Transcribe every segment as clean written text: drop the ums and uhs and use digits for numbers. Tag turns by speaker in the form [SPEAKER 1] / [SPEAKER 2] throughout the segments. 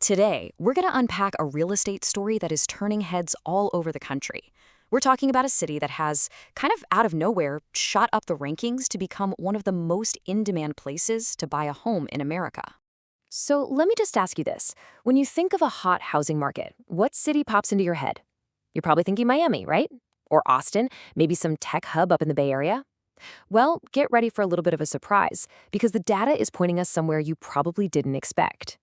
[SPEAKER 1] Today, we're going to unpack a real estate story that is turning heads all over the country. We're talking about a city that has, kind of out of nowhere, shot up the rankings to become one of the most in-demand places to buy a home in America. So let me just ask you this. When you think of a hot housing market, what city pops into your head? You're probably thinking Miami, right? Or Austin, maybe some tech hub up in the Bay Area? Well, get ready for a little bit of a surprise, because the data is pointing us somewhere you probably didn't expect.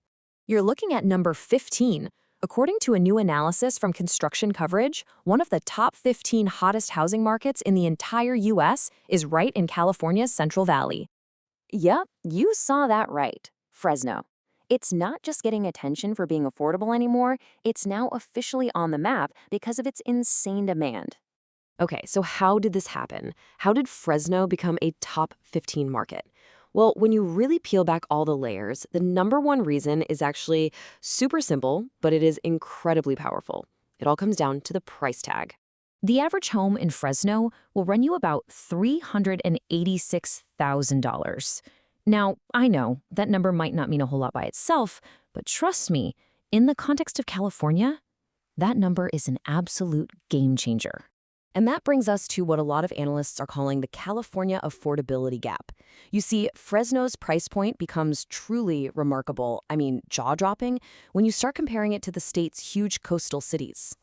[SPEAKER 1] You're looking at number 15. According to a new analysis from Construction Coverage, one of the top 15 hottest housing markets in the entire U.S. is right in California's Central Valley. Yep, you saw that right. Fresno. It's not just getting attention for being affordable anymore, it's now officially on the map because of its insane demand. Okay, so how did this happen? How did Fresno become a top 15 market? Well, when you really peel back all the layers, the number one reason is actually super simple, but it is incredibly powerful. It all comes down to the price tag. The average home in Fresno will run you about $386,000. Now, I know that number might not mean a whole lot by itself, but trust me, in the context of California, that number is an absolute game changer. And that brings us to what a lot of analysts are calling the California affordability gap. You see, Fresno's price point becomes truly remarkable, jaw-dropping, when you start comparing it to the state's huge coastal cities.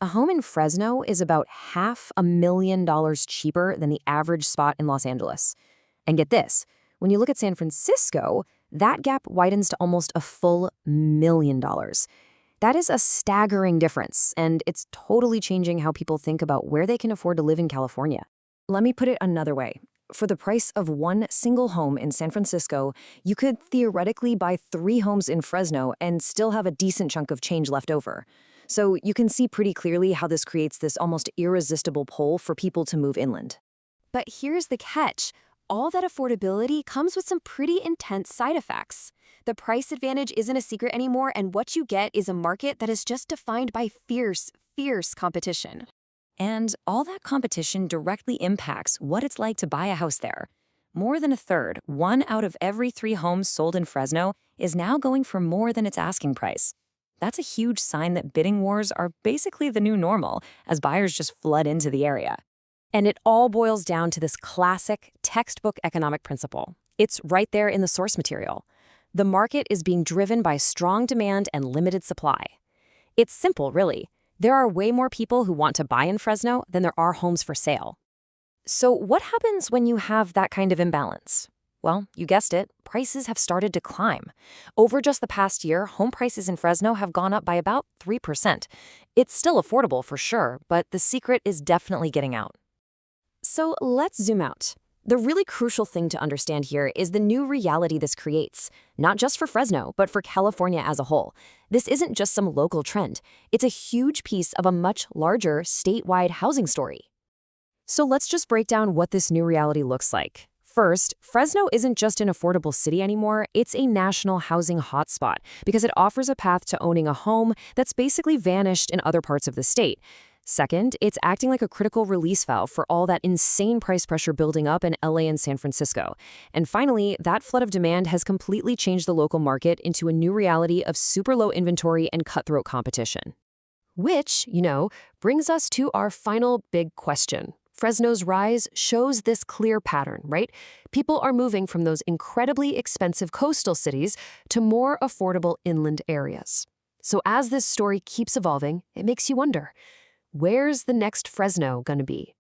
[SPEAKER 1] A home in Fresno is about $500,000 cheaper than the average spot in Los Angeles. And get this, when you look at San Francisco, that gap widens to almost a full $1 million. That is a staggering difference, and it's totally changing how people think about where they can afford to live in California. Let me put it another way. For the price of one single home in San Francisco, you could theoretically buy 3 homes in Fresno and still have a decent chunk of change left over. So you can see pretty clearly how this creates this almost irresistible pull for people to move inland. But here's the catch. All that affordability comes with some pretty intense side effects. The price advantage isn't a secret anymore, and what you get is a market that is just defined by fierce competition. And all that competition directly impacts what it's like to buy a house there. More than a third, 1 out of every 3 homes sold in Fresno, is now going for more than its asking price. That's a huge sign that bidding wars are basically the new normal, as buyers just flood into the area. And it all boils down to this classic textbook economic principle. It's right there in the source material. The market is being driven by strong demand and limited supply. It's simple, really. There are way more people who want to buy in Fresno than there are homes for sale. So what happens when you have that kind of imbalance? Well, you guessed it, prices have started to climb. Over just the past year, home prices in Fresno have gone up by about 3%. It's still affordable for sure, but the secret is definitely getting out. So let's zoom out. The really crucial thing to understand here is the new reality this creates, not just for Fresno, but for California as a whole. This isn't just some local trend. It's a huge piece of a much larger statewide housing story. So let's just break down what this new reality looks like. First, Fresno isn't just an affordable city anymore, it's a national housing hotspot because it offers a path to owning a home that's basically vanished in other parts of the state. Second, it's acting like a critical release valve for all that insane price pressure building up in LA and San Francisco. And finally, that flood of demand has completely changed the local market into a new reality of super low inventory and cutthroat competition. Which, brings us to our final big question. Fresno's rise shows this clear pattern, right? People are moving from those incredibly expensive coastal cities to more affordable inland areas. So as this story keeps evolving, it makes you wonder, where's the next Fresno going to be?